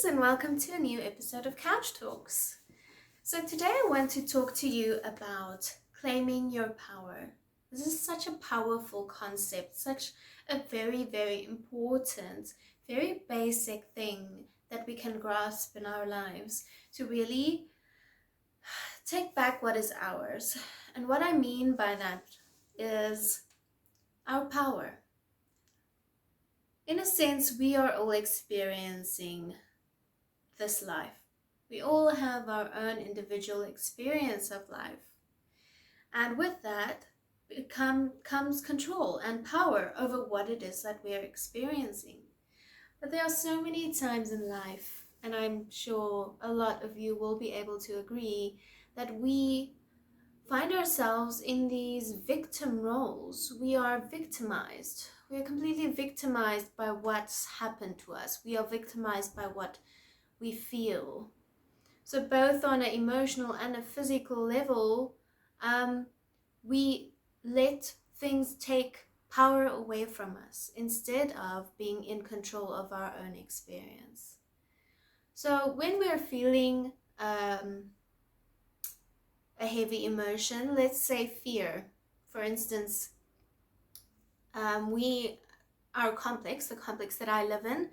and welcome to a new episode of Couch Talks. So today I want to talk to you about claiming your power. This is such a powerful concept, such a very important, very basic thing that we can grasp in our lives to really take back what is ours. And what I mean by that is our power. In a sense, we are all experiencing this life. We all have our own individual experience of life. And with that comes control and power over what it is that we are experiencing. But there are so many times in life, and I'm sure a lot of you will be able to agree, that we find ourselves in these victim roles. We are victimized. We are completely victimized by what's happened to us. We are victimized by what we feel. So both on an emotional and a physical level, we let things take power away from us instead of being in control of our own experience. So when we're feeling a heavy emotion, let's say fear, for instance, our complex, the complex that I live in,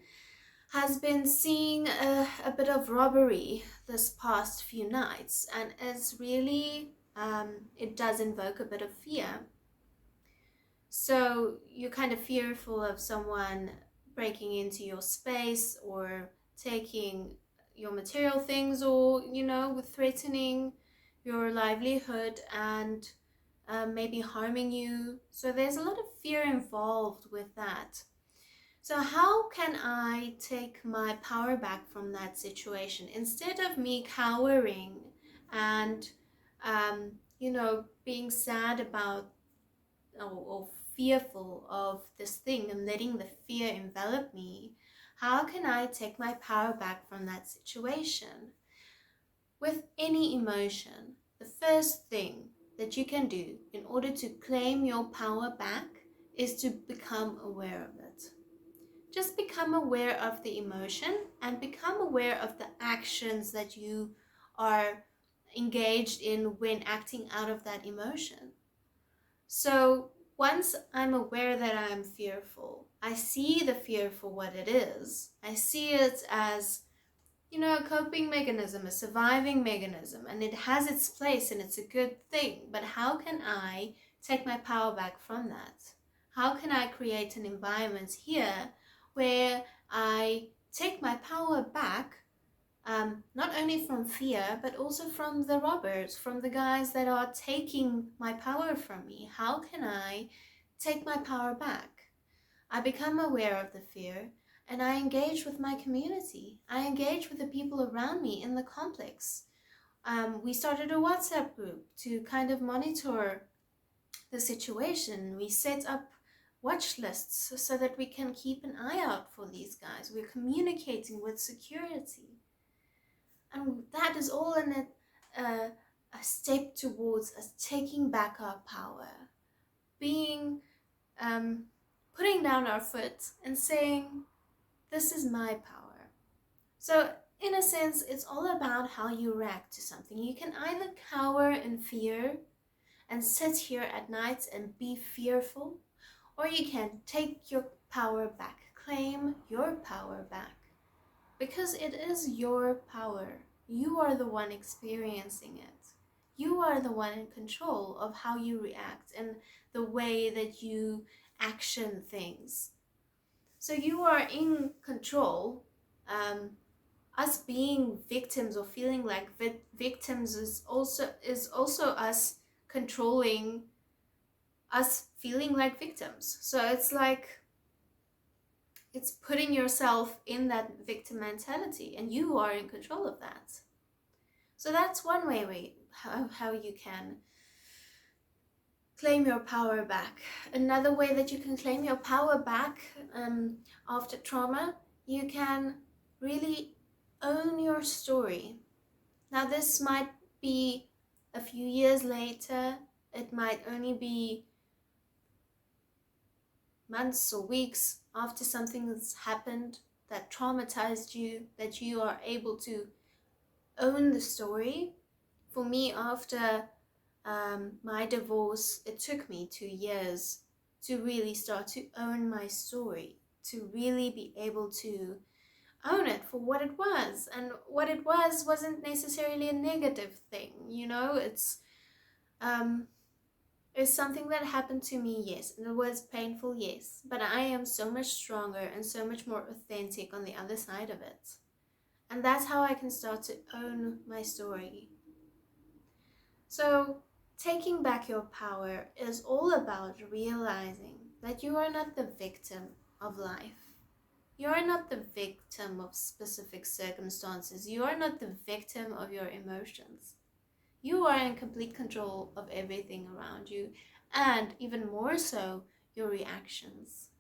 has been seeing a bit of robbery this past few nights, and is really, it does invoke a bit of fear. So you're kind of fearful of someone breaking into your space or taking your material things, or, with threatening your livelihood and maybe harming you. So there's a lot of fear involved with that. So how can I take my power back from that situation? Instead of me cowering and, being sad about or fearful of this thing and letting the fear envelop me, how can I take my power back from that situation? With any emotion, the first thing that you can do in order to claim your power back is to become aware of it. Just become aware of the emotion and become aware of the actions that you are engaged in when acting out of that emotion. So once I'm aware that I'm fearful, I see the fear for what it is. I see it as, a coping mechanism, a surviving mechanism, and it has its place and it's a good thing. But how can I take my power back from that? How can I create an environment here where I take my power back, not only from fear, but also from the robbers, from the guys that are taking my power from me? How can I take my power back? I become aware of the fear and I engage with my community. I engage with the people around me in the complex. We started a WhatsApp group to kind of monitor the situation. We set up watch lists so that we can keep an eye out for these guys. We're communicating with security. And that is all in a step towards us taking back our power. Being, putting down our foot and saying, this is my power. So in a sense, it's all about how you react to something. You can either cower in fear and sit here at night and be fearful, or you can take your power back, claim your power back, because it is your power. You are the one experiencing it. You are the one in control of how you react and the way that you action things. So you are in control. Us being victims or feeling like victims is also us controlling us feeling like victims. So it's like, it's putting yourself in that victim mentality, and you are in control of that. So that's one way how you can claim your power back. Another way that you can claim your power back after trauma, you can really own your story. Now this might be a few years later, it might only be months or weeks after something has happened that traumatized you, that you are able to own the story. For me, after my divorce, it took me 2 years to really start to own my story, to really be able to own it for what it was. And what it was wasn't necessarily a negative thing, you know. Um, it's something that happened to me, yes, and it was painful, yes, but I am so much stronger and so much more authentic on the other side of it. And that's how I can start to own my story. So, taking back your power is all about realizing that you are not the victim of life. You are not the victim of specific circumstances. You are not the victim of your emotions. You are in complete control of everything around you, and even more so, your reactions.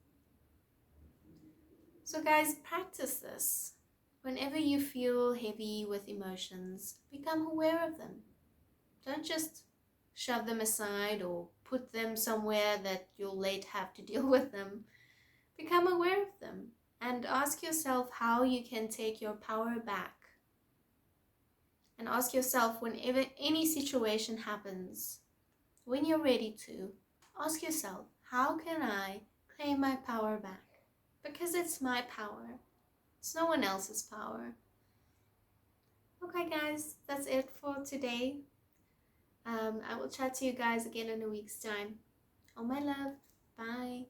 So, guys, practice this. Whenever you feel heavy with emotions, become aware of them. Don't just shove them aside or put them somewhere that you'll later have to deal with them. Become aware of them and ask yourself how you can take your power back. And ask yourself, whenever any situation happens, when you're ready to, ask yourself, how can I claim my power back? Because it's my power. It's no one else's power. Okay, guys, that's it for today. I will chat to you guys again in a week's time. All my love. Bye.